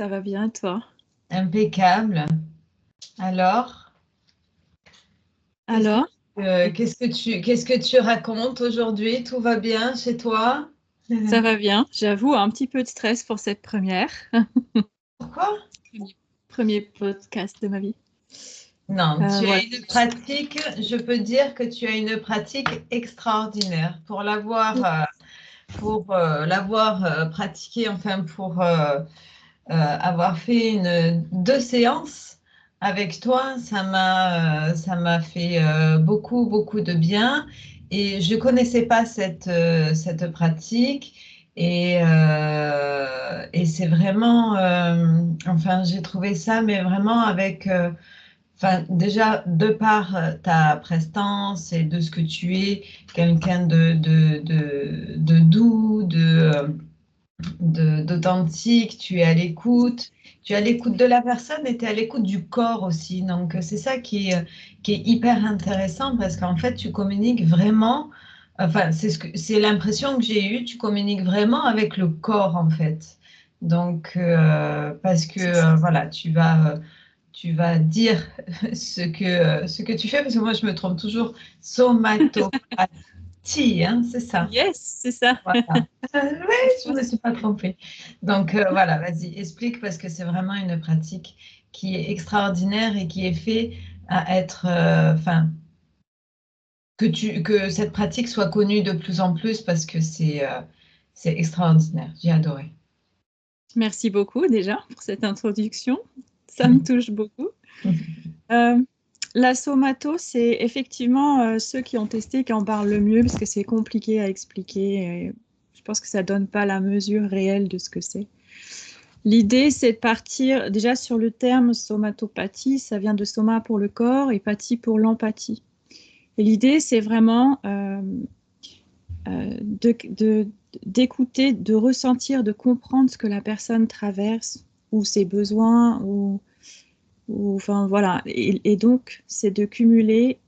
Ça va bien, toi? Impeccable. Alors, qu'est-ce que, Alors, qu'est-ce que tu racontes aujourd'hui? Tout va bien chez toi? ça va bien. J'avoue, un petit peu de stress pour cette première. Pourquoi? Premier podcast de ma vie. Non, tu as Voilà. une pratique, je peux dire que tu as une pratique extraordinaire pour l'avoir pratiqué, enfin pour avoir fait deux séances avec toi, ça m'a fait beaucoup de bien et je connaissais pas cette pratique et c'est vraiment, enfin j'ai trouvé ça, mais vraiment avec, enfin déjà de par ta prestance et de ce que tu es, quelqu'un de doux, d'authentique, tu es à l'écoute de la personne et tu es à l'écoute du corps aussi. Donc, c'est ça qui est hyper intéressant parce qu'en fait, tu communiques vraiment, enfin, c'est l'impression que j'ai eue, tu communiques vraiment avec le corps en fait. Donc, parce que voilà, tu vas dire ce que tu fais, parce que moi, je me trompe toujours, somatopathie, hein, c'est ça. Yes, c'est ça. Voilà. Oui, je ne me suis pas trompée. Donc voilà, vas-y, explique parce que c'est vraiment une pratique qui est extraordinaire et qui est fait à être, enfin, que cette pratique soit connue de plus en plus parce que c'est extraordinaire. J'ai adoré. Merci beaucoup déjà pour cette introduction. Ça me touche beaucoup. Euh, la somato, c'est effectivement ceux qui ont testé qui en parlent le mieux parce que c'est compliqué à expliquer. Et je pense que ça donne pas la mesure réelle de ce que c'est. L'idée, c'est de partir déjà sur le terme somatopathie. Ça vient de soma pour le corps et pathie pour l'empathie. Et l'idée, c'est vraiment d'écouter, de ressentir, de comprendre ce que la personne traverse, ou ses besoins, enfin voilà. Et donc, c'est de cumuler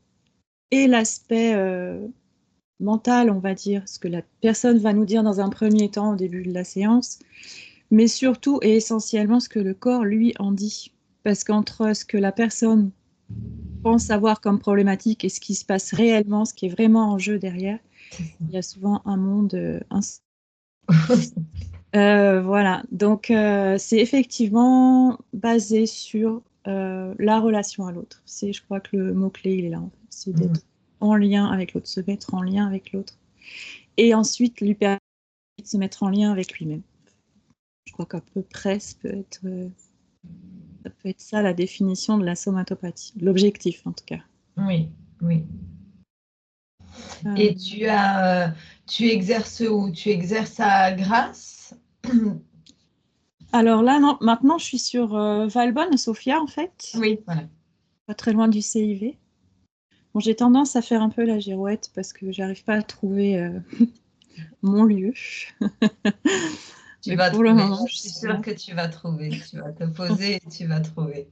et l'aspect mental, on va dire, ce que la personne va nous dire dans un premier temps au début de la séance, mais surtout et essentiellement ce que le corps, lui, en dit. Parce qu'entre ce que la personne pense avoir comme problématique et ce qui se passe réellement, ce qui est vraiment en jeu derrière, il y a souvent un monde voilà, donc c'est effectivement basé sur la relation à l'autre. C'est, je crois que le mot-clé, il est là, en fait. C'est d'être en lien avec l'autre, se mettre en lien avec l'autre. Et ensuite, lui permettre de se mettre en lien avec lui-même. Je crois qu'à peu près, ça peut être ça la définition de la somatopathie, l'objectif en tout cas. Oui, oui. Euh, Et tu exerces où? Tu exerces à Grasse? alors là, non, maintenant je suis sur Valbonne, Sofia en fait, Oui, voilà. pas très loin du CIV. Bon, j'ai tendance à faire un peu la girouette parce que j'arrive pas à trouver mon lieu. Tu Mais vas pour le trouver. moment, Je suis sûre que tu vas trouver. Tu vas te poser et tu vas trouver.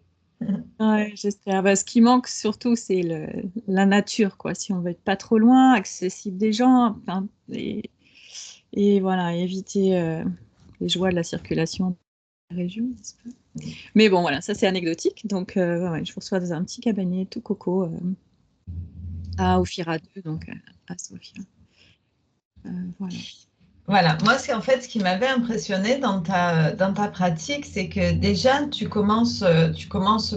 ouais, j'espère. Bah, ce qui manque surtout, c'est la nature, quoi. Si on veut être pas trop loin, accessible des gens, enfin, et voilà, éviter les joies de la circulation de la région, n'est-ce pas. Mais bon, voilà, ça c'est anecdotique. Donc, ouais, je vous reçois dans un petit cabanier tout coco à Ophira 2, donc à Sofia. Voilà. Voilà, moi, c'est en fait ce qui m'avait impressionné dans ta pratique, c'est que déjà, tu commences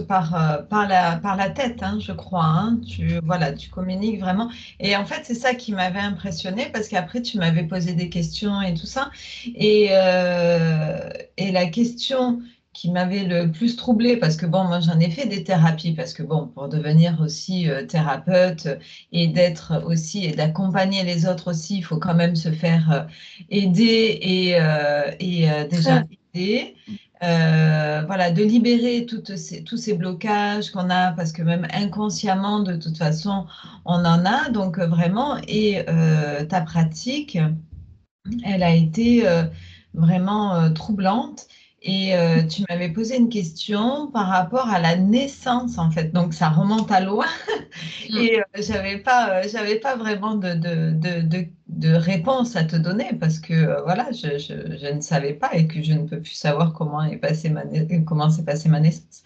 par la tête, hein, je crois. Hein. Voilà, tu communiques vraiment. Et en fait, c'est ça qui m'avait impressionné parce qu'après, tu m'avais posé des questions et tout ça. Et la question qui m'avait le plus troublée, parce que bon, moi, j'en ai fait des thérapies, parce que bon, pour devenir aussi thérapeute et d'être aussi, et d'accompagner les autres aussi, il faut quand même se faire aider déjà aider. Voilà, de libérer tous ces blocages qu'on a, parce que même inconsciemment, de toute façon, on en a. Donc vraiment, ta pratique, elle a été vraiment troublante. Et tu m'avais posé une question par rapport à la naissance, en fait. Donc, ça remonte à loin. Mm. Et j'avais pas vraiment de réponse à te donner parce que voilà, je ne savais pas et que je ne peux plus savoir comment s'est passée ma naissance.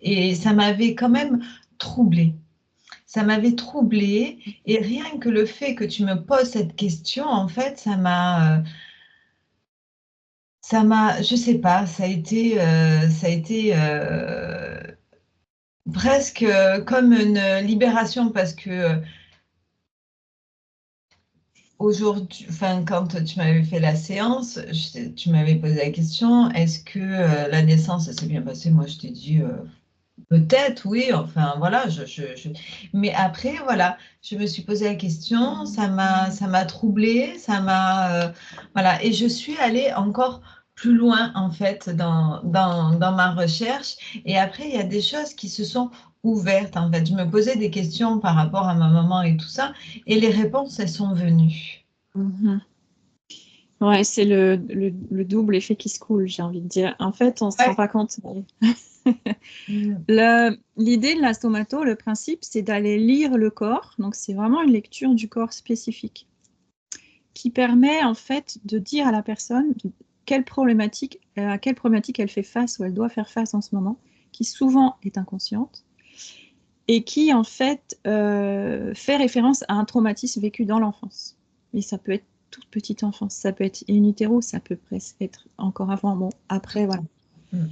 Et ça m'avait quand même troublée. Ça m'avait troublée et rien que le fait que tu me poses cette question, en fait, je sais pas, ça a été presque comme une libération parce que aujourd'hui, enfin, quand tu m'avais fait la séance, tu m'avais posé la question, est-ce que la naissance s'est bien passée? Moi, je t'ai dit peut-être, oui, enfin voilà, mais après, voilà, je me suis posé la question, ça m'a troublée, voilà, et je suis allée encore plus loin en fait dans ma recherche. Et après, il y a des choses qui se sont ouvertes en fait. Je me posais des questions par rapport à ma maman et tout ça, et les réponses, elles sont venues. Mhm. Ouais, c'est le double effet qui se coule, j'ai envie de dire. En fait, on ne se rend Ouais. pas compte. Mm. L'idée de la stomato, le principe, c'est d'aller lire le corps. Donc, c'est vraiment une lecture du corps spécifique qui permet en fait de dire à la personne à quelle problématique elle fait face ou elle doit faire face en ce moment, qui souvent est inconsciente et qui en fait fait référence à un traumatisme vécu dans l'enfance. Et ça peut être toute petite enfance, ça peut être in utero, ça peut presque être encore avant, bon, après, voilà. Mm.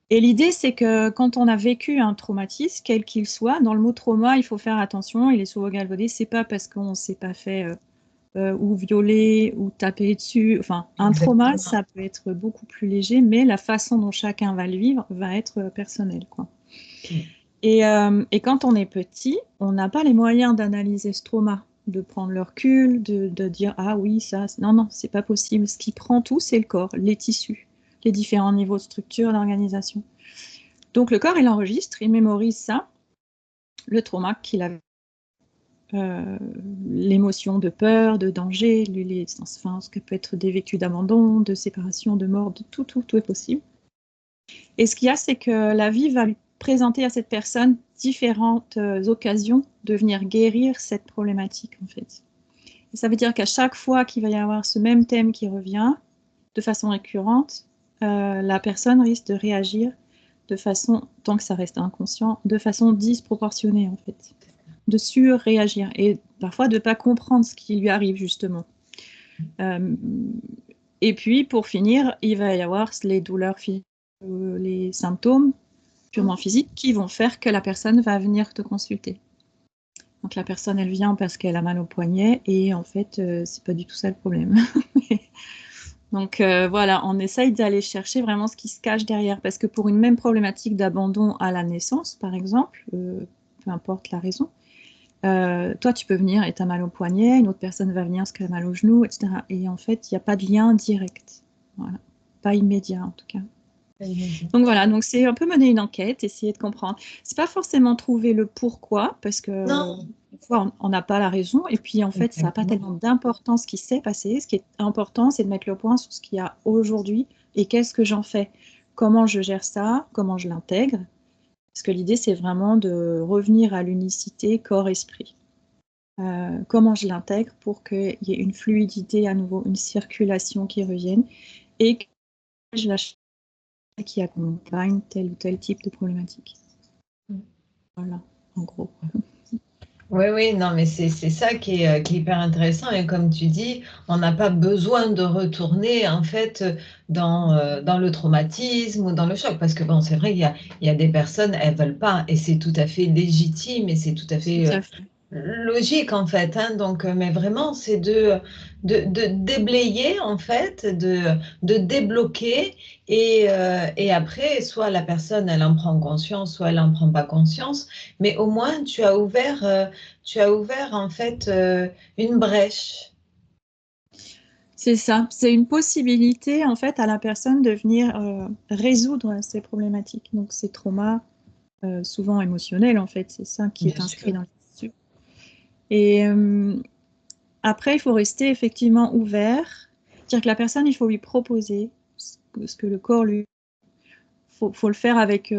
Et l'idée, c'est que quand on a vécu un traumatisme, quel qu'il soit, dans le mot trauma, il faut faire attention, il est souvent galvaudé, c'est pas parce qu'on ne s'est pas fait ou violer ou taper dessus, enfin, un trauma, Exactement. ça peut être beaucoup plus léger, mais la façon dont chacun va le vivre va être personnelle, quoi. Mm. Et quand on est petit, on n'a pas les moyens d'analyser ce trauma, de prendre le recul, de dire ah oui, ça, non, non, c'est pas possible. Ce qui prend tout, c'est le corps, les tissus, les différents niveaux de structure, d'organisation. Donc le corps, il enregistre, il mémorise ça, le trauma qu'il a, l'émotion de peur, de danger, enfin, ce que peut être des vécus d'abandon, de séparation, de mort, de tout est possible. Et ce qu'il y a, c'est que la vie va lui présenter à cette personne différentes occasions de venir guérir cette problématique, en fait. Et ça veut dire qu'à chaque fois qu'il va y avoir ce même thème qui revient de façon récurrente, la personne risque de réagir de façon, tant que ça reste inconscient, de façon disproportionnée, en fait. De surréagir et parfois de ne pas comprendre ce qui lui arrive, justement. Et puis, pour finir, il va y avoir les douleurs physiques, les symptômes purement physiques qui vont faire que la personne va venir te consulter. Donc la personne, elle vient parce qu'elle a mal au poignet et en fait, c'est pas du tout ça le problème. Donc voilà, on essaye d'aller chercher vraiment ce qui se cache derrière parce que pour une même problématique d'abandon à la naissance, par exemple, peu importe la raison, toi, tu peux venir et tu as mal au poignet, une autre personne va venir parce qu'elle a mal au genou, etc. Et en fait, il n'y a pas de lien direct. Voilà. Pas immédiat, en tout cas. Donc voilà, donc c'est un peu mener une enquête, essayer de comprendre. C'est pas forcément trouver le pourquoi, parce que Non, des fois on n'a pas la raison, et puis en fait ça n'a pas tellement exactement. d'importance ce qui s'est passé. Ce qui est important, c'est de mettre le point sur ce qu'il y a aujourd'hui et qu'est-ce que j'en fais, comment je gère ça, comment je l'intègre. Parce que l'idée c'est vraiment de revenir à l'unicité corps-esprit. Comment je l'intègre pour qu'il y ait une fluidité à nouveau, une circulation qui revienne et que je la qui accompagne tel ou tel type de problématique. Voilà, en gros. Oui, oui, non, mais c'est ça qui est hyper intéressant. Et comme tu dis, on n'a pas besoin de retourner en fait dans le traumatisme ou dans le choc. Parce que bon, c'est vrai, il y a des personnes, elles veulent pas, et c'est tout à fait légitime et c'est tout à Tout fait à fait. logique en fait, hein. Donc, mais vraiment, c'est de déblayer en fait, de débloquer et après, soit la personne elle en prend conscience, soit elle en prend pas conscience, mais au moins tu as ouvert en fait une brèche. C'est ça. C'est une possibilité, en fait, à la personne de venir résoudre ces problématiques. Donc, ces traumas, souvent émotionnels, en fait. C'est ça qui Bien est inscrit sûr. dans le tissu. Et après, il faut rester effectivement ouvert. C'est-à-dire que la personne, il faut lui proposer ce que le corps lui faut le faire avec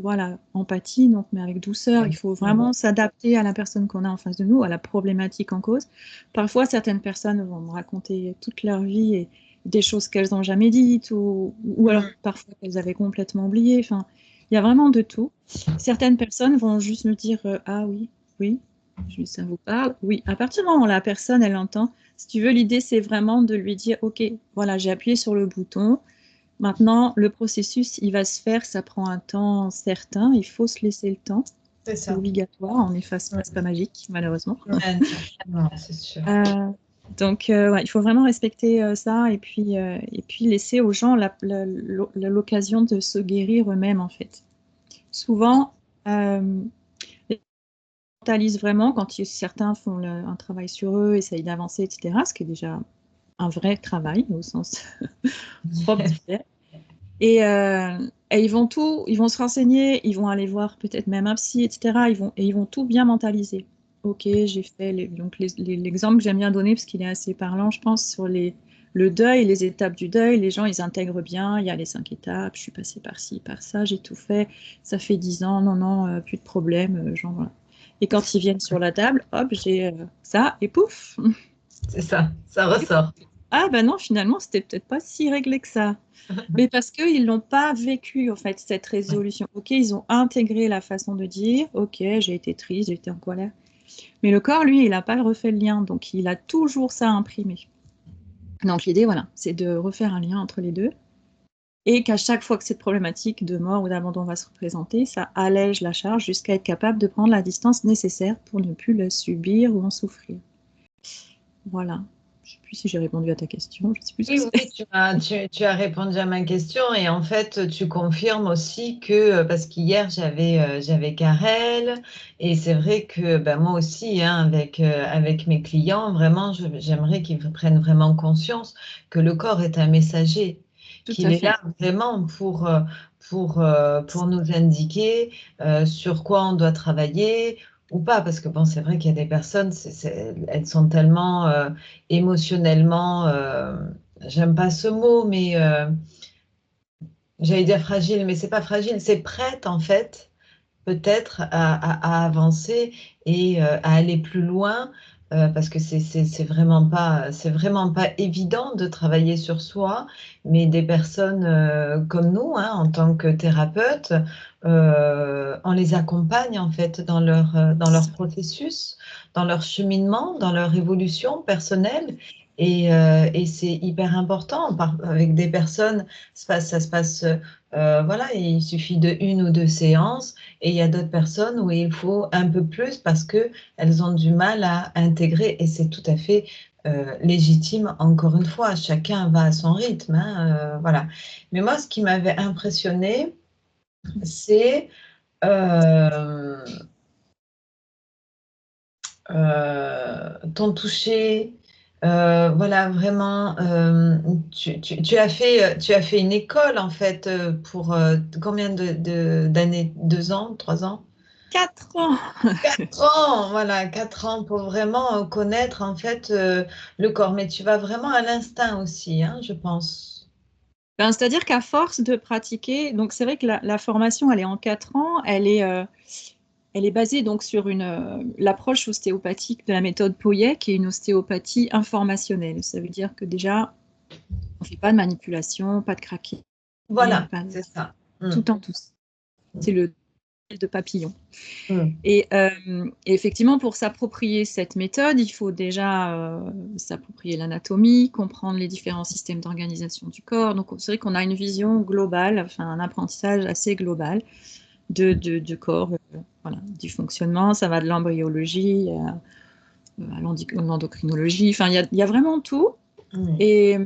voilà, empathie, donc, mais avec douceur. Il faut vraiment s'adapter à la personne qu'on a en face de nous, à la problématique en cause. Parfois, certaines personnes vont me raconter toute leur vie et des choses qu'elles n'ont jamais dites, ou alors parfois qu'elles avaient complètement oublié. Enfin, il y a vraiment de tout. Certaines personnes vont juste me dire ah oui, oui, ça vous parle? Oui. À partir du moment où la personne, elle entend, si tu veux, l'idée, c'est vraiment de lui dire ok, voilà, j'ai appuyé sur le bouton. Maintenant, le processus, il va se faire, ça prend un temps certain, il faut se laisser le temps. C'est obligatoire, on efface, c'est pas magique, malheureusement. Ouais, non, c'est sûr. Donc, ouais, il faut vraiment respecter ça et puis laisser aux gens l'occasion de se guérir eux-mêmes, en fait. Souvent, les gens mentalisent vraiment quand certains font un travail sur eux, essayent d'avancer, etc., ce qui est déjà un vrai travail au sens propre du terme. Et ils vont se renseigner, ils vont aller voir peut-être même un psy, etc. Ils vont tout bien mentaliser. Ok, j'ai fait l'exemple que j'aime bien donner parce qu'il est assez parlant, je pense, sur le deuil, les étapes du deuil. Les gens, ils intègrent bien. Il y a les 5 étapes. Je suis passée par ci, par ça, j'ai tout fait. Ça fait 10 ans, non, plus de problème. Genre, voilà. Et quand ils viennent sur la table, hop, j'ai ça et pouf. C'est ça, ça ressort. Ah ben non, finalement, c'était peut-être pas si réglé que ça. Mais parce qu'ils n'ont pas vécu, en fait, cette résolution. Ok, ils ont intégré la façon de dire, ok, j'ai été triste, j'ai été en colère. Mais le corps, lui, il n'a pas refait le lien, donc il a toujours ça imprimé. Donc l'idée, voilà, c'est de refaire un lien entre les deux, et qu'à chaque fois que cette problématique de mort ou d'abandon va se représenter, ça allège la charge jusqu'à être capable de prendre la distance nécessaire pour ne plus le subir ou en souffrir. Voilà. Je ne sais plus si j'ai répondu à ta question. Je sais plus ce que Oui, tu as répondu à ma question et en fait, tu confirmes aussi que, parce qu'hier, j'avais Karel et c'est vrai que ben, moi aussi, hein, avec mes clients, vraiment, j'aimerais qu'ils prennent vraiment conscience que le corps est un messager, Tout qu'il à est fait. là vraiment pour nous indiquer sur quoi on doit travailler ou pas, parce que bon, c'est vrai qu'il y a des personnes, elles sont tellement émotionnellement... j'aime pas ce mot, mais j'allais dire fragile, mais c'est pas fragile, c'est prête en fait, peut-être à avancer et à aller plus loin, parce que c'est vraiment pas évident de travailler sur soi, mais des personnes comme nous, hein, en tant que thérapeute, on les accompagne en fait dans leur processus, dans leur cheminement, dans leur évolution personnelle. Et c'est hyper important. Avec des personnes, ça se passe, voilà, il suffit de une ou deux séances, et il y a d'autres personnes où il faut un peu plus parce que elles ont du mal à intégrer, et c'est tout à fait légitime. Encore une fois, chacun va à son rythme, hein, voilà. Mais moi, ce qui m'avait impressionné, c'est ton toucher. Voilà, vraiment, tu as fait une école en fait pour combien d'années? 2 ans, 3 ans? 4 ans. 4 ans, voilà, 4 ans pour vraiment connaître en fait le corps. Mais tu vas vraiment à l'instinct aussi, hein, je pense. Ben, c'est-à-dire qu'à force de pratiquer, donc c'est vrai que la formation, elle est en 4 ans, elle est basée donc sur l'approche ostéopathique de la méthode Poyet, qui est une ostéopathie informationnelle. Ça veut dire que déjà, on ne fait pas de manipulation, pas de craquer, Voilà, pas c'est ça. Mm. tout en tous. C'est le de papillon. Mm. Et effectivement, pour s'approprier cette méthode, il faut déjà s'approprier l'anatomie, comprendre les différents systèmes d'organisation du corps. Donc, c'est vrai qu'on a une vision globale, enfin un apprentissage assez global de corps, voilà, du fonctionnement. Ça va de l'embryologie à l'endocrinologie. Enfin, il y a vraiment tout. Mm. Et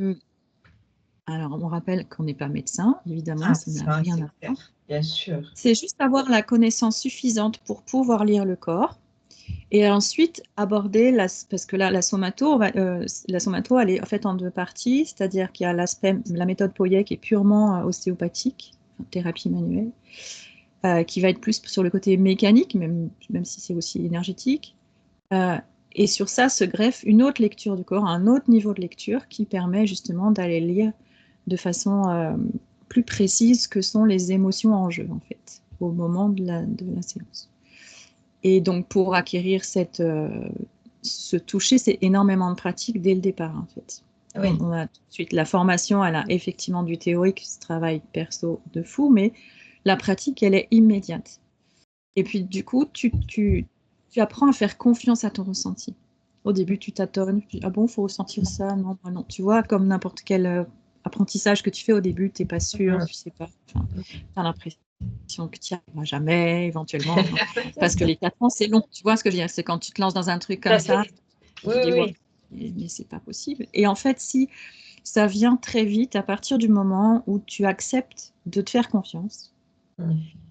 alors, on rappelle qu'on n'est pas médecin, évidemment, Ah, ça n'a ça, rien c'est à clair, voir. bien sûr. C'est juste avoir la connaissance suffisante pour pouvoir lire le corps. Et ensuite, aborder, parce que là, la somato, elle est en fait en deux parties, c'est-à-dire qu'il y a l'aspect, la méthode Poyet qui est purement ostéopathique, enfin, thérapie manuelle, qui va être plus sur le côté mécanique, même si c'est aussi énergétique. Euh, et sur ça se greffe une autre lecture du corps, un autre niveau de lecture qui permet justement d'aller lire de façon plus précises que sont les émotions en jeu, en fait, au moment de la séance. Et donc, pour acquérir ce toucher, c'est énormément de pratique dès le départ, en fait. Oui. On a tout de suite la formation, elle a effectivement du théorique, ce travail perso de fou, mais la pratique, elle est immédiate. Et puis, du coup, tu apprends à faire confiance à ton ressenti. Au début, tu tâtonnes, tu dis, ah bon, il faut ressentir ça, non, non. Tu vois, comme n'importe quel apprentissage que tu fais au début, tu n'es pas sûr, tu sais pas. Tu as l'impression que tu n'y arriveras jamais, éventuellement. Parce que les 4 ans, c'est long. Tu vois ce que je veux dire? C'est quand tu te lances dans un truc comme ça, tu oui, dis, oui. Mais c'est pas possible. Et en fait, si ça vient très vite à partir du moment où tu acceptes de te faire confiance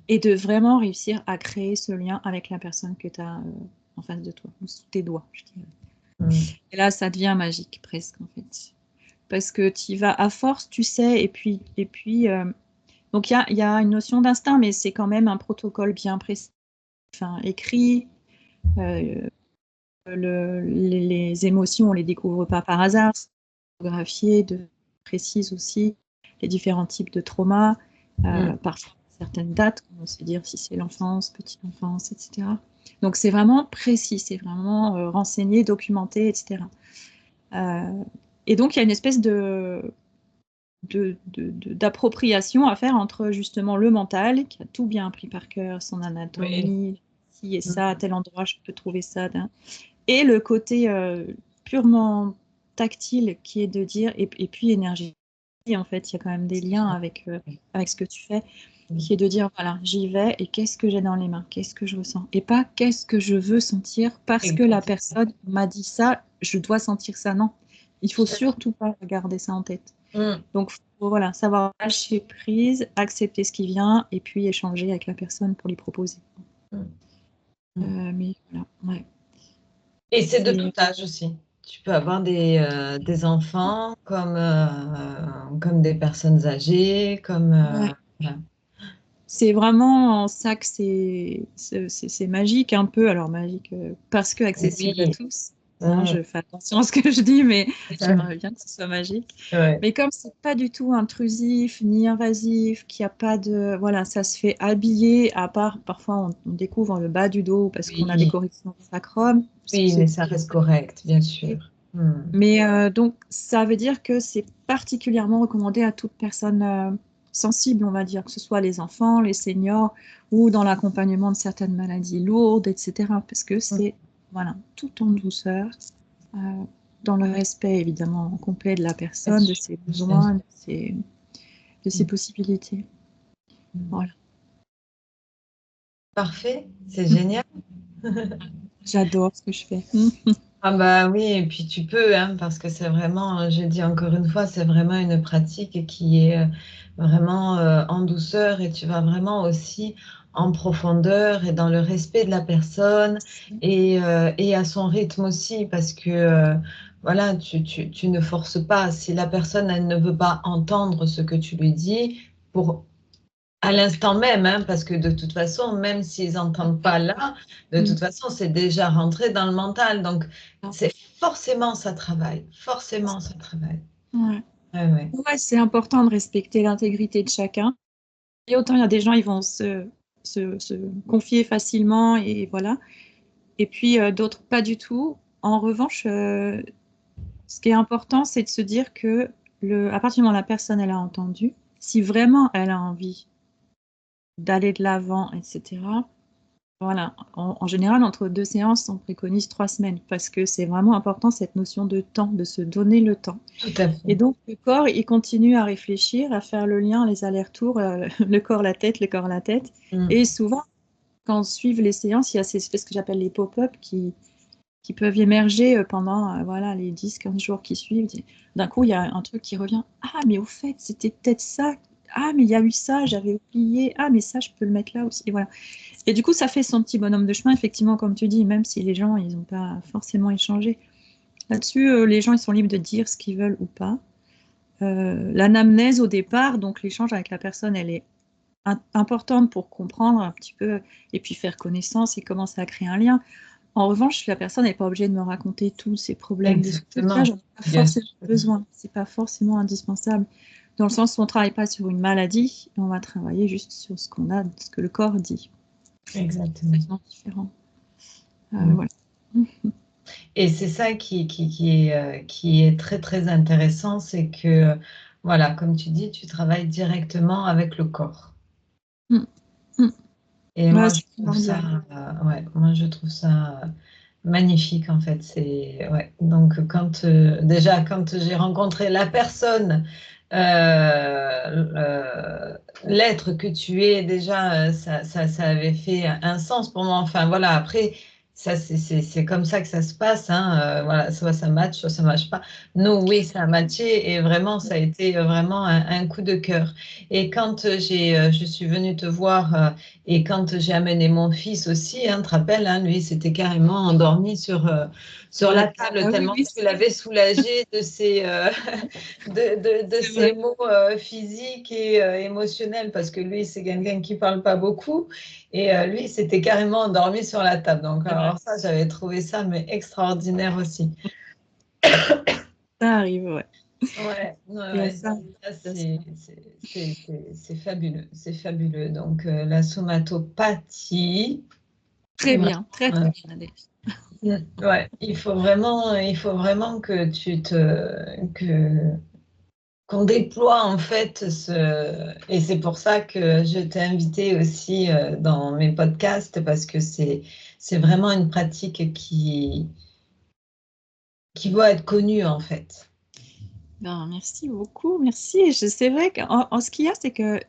et de vraiment réussir à créer ce lien avec la personne que tu as en face de toi, ou sous tes doigts, je dirais. Et là, ça devient magique, presque, en fait. Parce que tu y vas à force, tu sais, et puis donc il y a une notion d'instinct, mais c'est quand même un protocole bien précis, écrit. Les émotions, on ne les découvre pas par hasard. C'est photographié, précise aussi les différents types de traumas, parfois certaines dates, on sait dire si c'est l'enfance, petite enfance, etc. Donc c'est vraiment précis, c'est vraiment renseigné, documenté, etc. Et donc il y a une espèce d'appropriation à faire entre justement le mental, qui a tout bien appris par cœur, son anatomie, ci et ça, à tel endroit je peux trouver ça, et le côté purement tactile qui est de dire, et puis énergie, en fait, il y a quand même des liens avec ce que tu fais, qui est de dire, voilà, j'y vais, et qu'est-ce que j'ai dans les mains, qu'est-ce que je ressens, et pas qu'est-ce que je veux sentir, parce que la personne m'a dit ça, je dois sentir ça, non. Il faut surtout pas garder ça en tête. Donc, faut, voilà, savoir lâcher prise, accepter ce qui vient, et puis échanger avec la personne pour lui proposer. Mais voilà, ouais. Et c'est de tout âge aussi. Tu peux avoir des enfants comme des personnes âgées, comme voilà. C'est vraiment ça que c'est magique un peu, alors magique parce que accessible à tous. Je fais attention à ce que je dis, mais j'aimerais bien que ce soit magique. Mais comme c'est pas du tout intrusif ni invasif, qu'il n'y a pas de voilà, ça se fait habiller, à part parfois on découvre le bas du dos parce qu'on a des corrections de sacrum. Oui, mais ça reste correct, bien sûr. Mais donc ça veut dire que c'est particulièrement recommandé à toute personne sensible, on va dire, que ce soit les enfants, les seniors ou dans l'accompagnement de certaines maladies lourdes, etc. Parce que c'est voilà, tout en douceur, dans le respect évidemment complet de la personne, de ses besoins, de ses possibilités. Voilà. Parfait, c'est génial. J'adore ce que je fais. Ah bah oui, et puis tu peux, hein, parce que c'est vraiment, je dis encore une fois, c'est vraiment une pratique qui est vraiment en douceur et tu vas vraiment aussi en profondeur et dans le respect de la personne et à son rythme aussi, parce que voilà, tu ne forces pas. Si la personne, elle ne veut pas entendre ce que tu lui dis, pour à l'instant même, hein, parce que de toute façon, même s'ils n'entendent pas là, de toute façon, c'est déjà rentré dans le mental. Donc, c'est forcément ça travaille. Forcément ça travaille. Ouais, c'est important de respecter l'intégrité de chacun. Et autant il y a des gens, ils vont se confier facilement et voilà. Et puis d'autres, pas du tout. En revanche, ce qui est important, c'est de se dire que à partir du moment où la personne, elle a entendu, si vraiment elle a envie d'aller de l'avant, etc., voilà, en général, entre 2 séances, on préconise 3 semaines parce que c'est vraiment important cette notion de temps, de se donner le temps. Tout à fait. Et donc, le corps, il continue à réfléchir, à faire le lien, les allers-retours, le corps, la tête, le corps, la tête. Et souvent, quand on suit les séances, il y a ces espèces que j'appelle les pop-up qui peuvent émerger pendant voilà, les 10-15 jours qui suivent. D'un coup, il y a un truc qui revient. Ah, mais au fait, c'était peut-être ça. Ah, mais il y a eu ça, j'avais oublié. Ah, mais ça, je peux le mettre là aussi. Et voilà. Et du coup, ça fait son petit bonhomme de chemin, effectivement, comme tu dis, même si les gens, ils n'ont pas forcément échangé. Là-dessus, les gens, ils sont libres de dire ce qu'ils veulent ou pas. L'anamnèse au départ, donc l'échange avec la personne, elle est importante pour comprendre un petit peu et puis faire connaissance et commencer à créer un lien. En revanche, la personne n'est pas obligée de me raconter tous ses problèmes. Exactement. De ce que j'en ai pas forcément besoin. C'est pas forcément indispensable. dans le sens où on ne travaille pas sur une maladie, on va travailler juste sur ce qu'on a, ce que le corps dit. Exactement. C'est différent. Voilà. Et c'est ça qui est très, très intéressant, c'est que, voilà, comme tu dis, tu travailles directement avec le corps. Et moi, je trouve ça, moi, je trouve ça magnifique, en fait. Donc, déjà, quand j'ai rencontré la personne, l'être que tu es, déjà, ça avait fait un sens pour moi. Enfin, voilà, après, ça, c'est comme ça que ça se passe, hein. Voilà, soit ça match, soit ça match pas. Nous, oui, ça a matché et vraiment, ça a été vraiment un coup de cœur. Et quand je suis venue te voir et quand j'ai amené mon fils aussi, hein, tu te rappelles, hein, lui, s'était carrément endormi sur la table tellement que tu l'avais soulagé de ses mots physiques et émotionnels, parce que lui, c'est quelqu'un qui ne parle pas beaucoup. Et lui, s'était carrément endormi sur la table. Donc, alors ça, j'avais trouvé ça mais extraordinaire aussi. Ça arrive, ouais. C'est fabuleux, c'est fabuleux. Donc, la somatopathie. Très bien, très bien, Nadège. Ouais, il faut vraiment qu'on déploie en fait et c'est pour ça que je t'ai invité aussi dans mes podcasts, parce que c'est vraiment une pratique qui doit être connue en fait. Ben, merci beaucoup, merci. C'est vrai qu'en ce qu'il y a, c'est que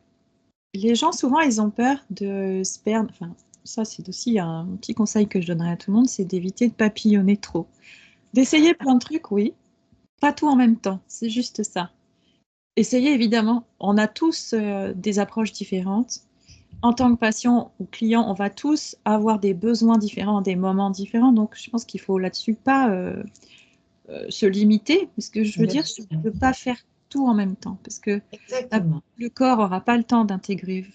les gens, souvent, ils ont peur de se perdre. Enfin, ça, c'est aussi un petit conseil que je donnerais à tout le monde, c'est d'éviter de papillonner trop. D'essayer plein de trucs, oui, pas tout en même temps, c'est juste ça. Essayez, évidemment, on a tous des approches différentes. En tant que patient ou client, on va tous avoir des besoins différents, des moments différents. Donc, je pense qu'il faut là-dessus pas se limiter. Ce que je veux dire, c'est de ne pas faire tout en même temps. Parce que le corps n'aura pas le temps d'intégrer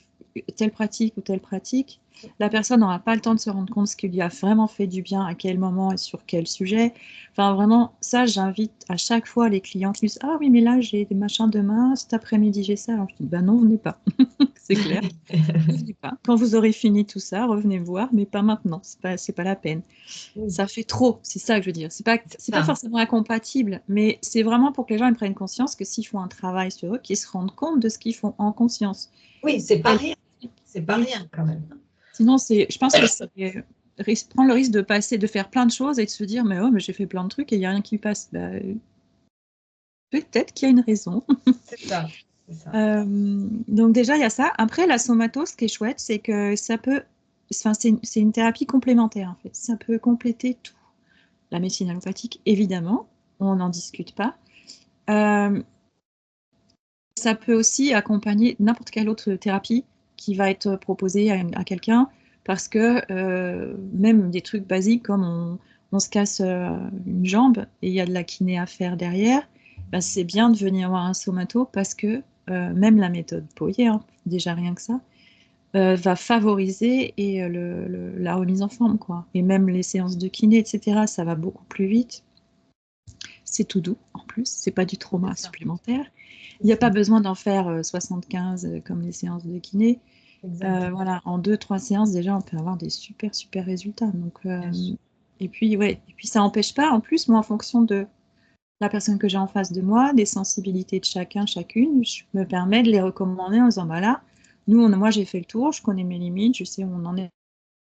telle pratique ou telle pratique. La personne n'aura pas le temps de se rendre compte ce qui lui a vraiment fait du bien, à quel moment et sur quel sujet. Enfin, vraiment, ça, j'invite à chaque fois les clients qui disent: ah oui, mais là, j'ai des machins demain, cet après-midi, j'ai ça. Alors, je dis: ben non, venez pas. C'est clair. Revenez pas. Quand vous aurez fini tout ça, revenez me voir, mais pas maintenant. C'est pas la peine. Ça fait trop. C'est ça que je veux dire. C'est pas forcément incompatible, mais c'est vraiment pour que les gens prennent conscience que s'ils font un travail sur eux, qu'ils se rendent compte de ce qu'ils font en conscience. Oui, c'est pas rien. C'est pas rien quand même. Sinon, je pense que c'est prendre le risque de faire plein de choses et de se dire: mais oh, mais j'ai fait plein de trucs et il n'y a rien qui passe. Bah, peut-être qu'il y a une raison. C'est ça. Donc déjà, il y a ça. Après, la somato, ce qui est chouette, c'est que ça peut... Enfin, c'est une thérapie complémentaire, en fait. Ça peut compléter tout. La médecine allopathique, évidemment, on n'en discute pas. Ça peut aussi accompagner n'importe quelle autre thérapie qui va être proposée à quelqu'un, parce que même des trucs basiques comme on se casse une jambe et il y a de la kiné à faire derrière, bah, c'est bien de venir voir un somato, parce que même la méthode Poirier, hein, déjà rien que ça, va favoriser la remise en forme, quoi. Et même les séances de kiné, etc., ça va beaucoup plus vite. C'est tout doux, en plus, c'est pas du trauma supplémentaire. Il n'y a pas besoin d'en faire 75 comme les séances de kiné. Voilà, en 2-3 séances, déjà, on peut avoir des super, super résultats. Donc, et puis ça n'empêche pas, en plus, moi, en fonction de la personne que j'ai en face de moi, des sensibilités de chacun, chacune, je me permets de les recommander en disant: bah là, moi, j'ai fait le tour, je connais mes limites, je sais où on en est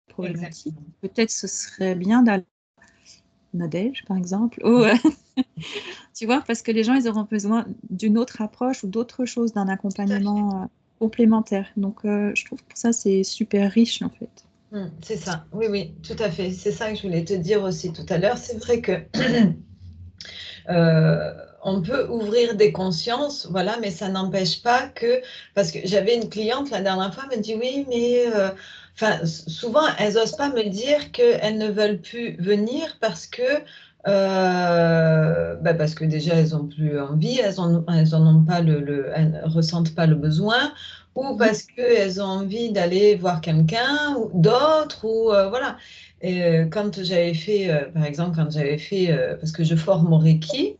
problématique. Peut-être ce serait bien d'aller Nadège, par exemple. Tu vois, parce que les gens, ils auront besoin d'une autre approche ou d'autre chose, d'un accompagnement complémentaire. Donc, je trouve que pour ça, c'est super riche, en fait. C'est ça, oui, oui, tout à fait. C'est ça que je voulais te dire aussi tout à l'heure. C'est vrai que on peut ouvrir des consciences, voilà, mais ça n'empêche pas que... Parce que j'avais une cliente la dernière fois, elle me dit: oui, mais... souvent, elles n'osent pas me dire qu'elles ne veulent plus venir parce que déjà, elles n'ont plus envie, elles en ont pas elles ne ressentent pas le besoin, ou parce qu'elles ont envie d'aller voir quelqu'un ou d'autres, ou voilà. Et quand j'avais fait, par exemple, parce que je forme au Reiki,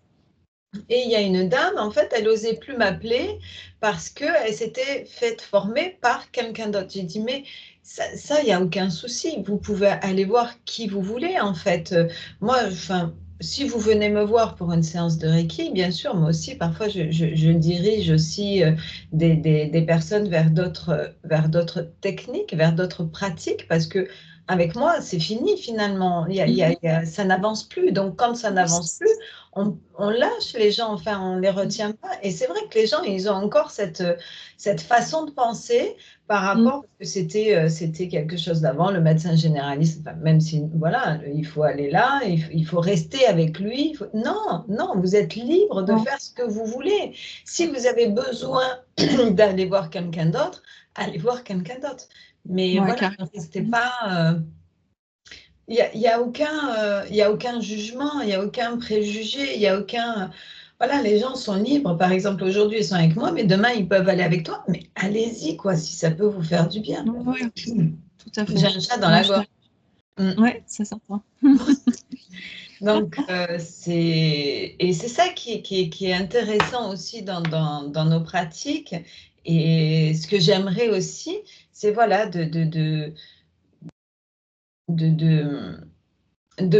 Et il y a une dame, en fait, elle osait plus m'appeler parce qu'elle s'était faite former par quelqu'un d'autre. J'ai dit, mais ça, il n'y a aucun souci. Vous pouvez aller voir qui vous voulez, en fait. Moi, enfin, si vous venez me voir pour une séance de Reiki, bien sûr, moi aussi, parfois, je dirige aussi des personnes vers d'autres techniques, vers d'autres pratiques, parce que avec moi, c'est fini finalement. Ça n'avance plus. Donc, quand ça n'avance plus, on lâche les gens, enfin, on ne les retient pas. Et c'est vrai que les gens, ils ont encore cette façon de penser par rapport, parce que c'était quelque chose d'avant, le médecin généraliste, enfin, même si, voilà, il faut aller là, il faut rester avec lui. Non, non, vous êtes libre de faire ce que vous voulez. Si vous avez besoin d'aller voir quelqu'un d'autre, allez voir quelqu'un d'autre. Mais voilà, ne restez pas... Il y a aucun, il y a aucun jugement, il n'y a aucun préjugé, il y a aucun... Voilà, les gens sont libres. Par exemple, aujourd'hui, ils sont avec moi, mais demain, ils peuvent aller avec toi. Mais allez-y, quoi, si ça peut vous faire du bien. Oui, tout à fait. J'ai un chat dans la gorge. Oui, ça s'entend. Donc, et c'est ça qui est intéressant aussi dans nos pratiques. Et ce que j'aimerais aussi, c'est voilà, de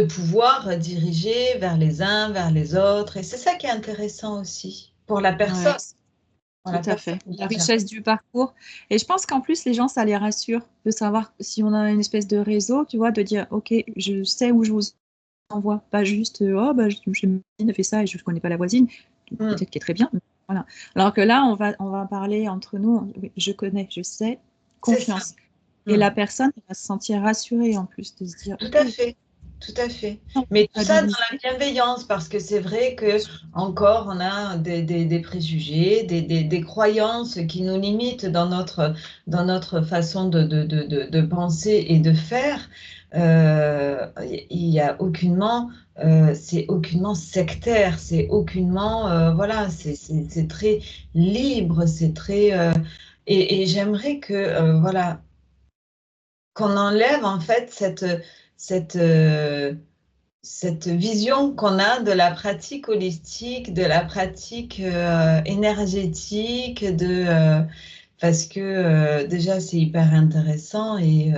pouvoir diriger vers les uns, vers les autres. Et c'est ça qui est intéressant aussi pour la personne. Ouais, tout à fait. La richesse du parcours. Et je pense qu'en plus, les gens, ça les rassure de savoir si on a une espèce de réseau, tu vois, de dire, OK, je sais où je vous envoie. Pas juste, oh, bah, je voisine a fait ça et je ne connais pas la voisine. Peut-être qu'elle est très bien. Mais voilà. Alors que là, on va parler entre nous. Je connais, je sais, confiance. Et la personne va se sentir rassurée en plus de se dire. Tout à fait. Tout à fait. Mais tout ça dans la bienveillance, parce que c'est vrai que encore on a des préjugés, des croyances qui nous limitent dans notre façon de penser et de faire. Il y a aucunement, c'est aucunement sectaire, c'est aucunement, voilà, c'est très libre, c'est très. Et j'aimerais que, voilà, qu'on enlève en fait cette, cette vision qu'on a de la pratique holistique, de la pratique énergétique, parce que déjà c'est hyper intéressant et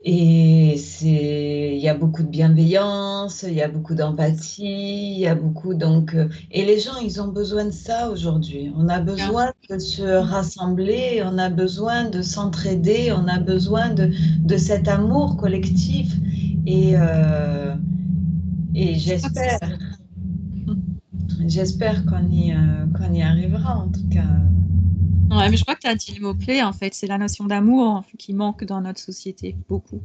il y a beaucoup de bienveillance, il y a beaucoup d'empathie, il y a beaucoup et les gens ils ont besoin de ça aujourd'hui. On a besoin de se rassembler, on a besoin de s'entraider, on a besoin de cet amour collectif et j'espère qu'on y arrivera en tout cas. Ouais, mais je crois que tu as dit le mot-clé, en fait, c'est la notion d'amour qui manque dans notre société, beaucoup.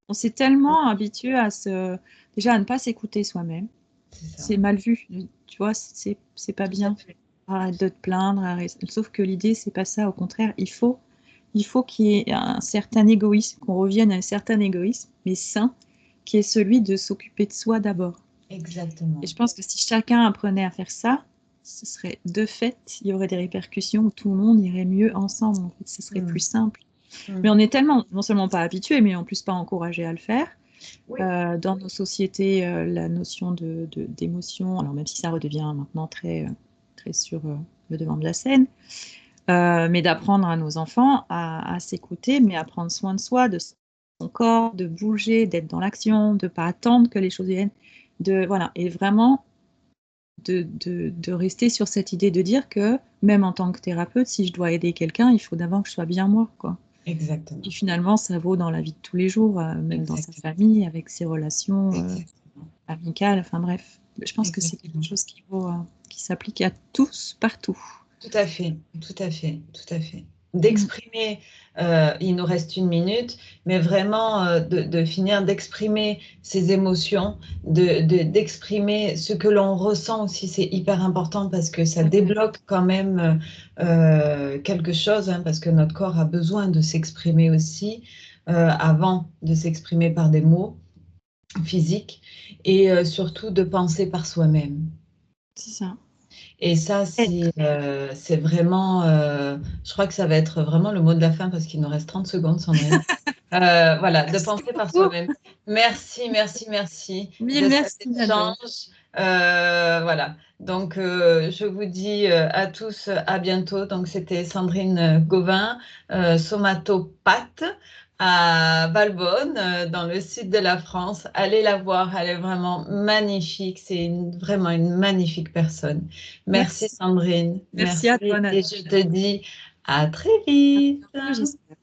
On s'est tellement habitué déjà à ne pas s'écouter soi-même. C'est mal vu, tu vois, c'est pas bien. Arrête de te plaindre, sauf que l'idée, c'est pas ça, au contraire, il faut qu'il y ait un certain égoïsme, qu'on revienne à un certain égoïsme, mais sain, qui est celui de s'occuper de soi d'abord. Exactement. Et je pense que si chacun apprenait à faire ça, ce serait de fait, il y aurait des répercussions où tout le monde irait mieux ensemble. En fait, ce serait plus simple. Mais on est tellement, non seulement pas habitué, mais en plus pas encouragé à le faire. Dans nos sociétés, la notion d'émotion, alors même si ça redevient maintenant très, très sur le devant de la scène, mais d'apprendre à nos enfants à s'écouter, mais à prendre soin de soi, de son corps, de bouger, d'être dans l'action, de ne pas attendre que les choses viennent. Voilà. Et vraiment de rester sur cette idée de dire que même en tant que thérapeute, si je dois aider quelqu'un, il faut d'abord que je sois bien moi, quoi. Exactement. Et finalement, ça vaut dans la vie de tous les jours, même dans sa famille, avec ses relations amicales, enfin bref. Je pense que c'est quelque chose qui s'applique à tous, partout. Tout à fait, tout à fait, tout à fait. D'exprimer, il nous reste 1 minute, mais vraiment de finir d'exprimer ses émotions, d'exprimer ce que l'on ressent aussi, c'est hyper important parce que ça débloque quand même quelque chose, hein, parce que notre corps a besoin de s'exprimer aussi avant de s'exprimer par des mots physiques et surtout de penser par soi-même. C'est ça. Et ça, c'est vraiment, je crois que ça va être vraiment le mot de la fin parce qu'il nous reste 30 secondes, Sandrine. Voilà, de penser par soi-même. Merci, merci, merci Mille de cet merci, échange. Voilà. Donc, je vous dis à tous à bientôt. Donc, c'était Sandrine Gauvin, somatopathe à Valbonne, dans le sud de la France. Allez la voir, elle est vraiment magnifique. C'est vraiment une magnifique personne. Merci Merci. Sandrine, Merci merci. à toi, Et Nathalie. je te dis à très À vite. bientôt, j'espère.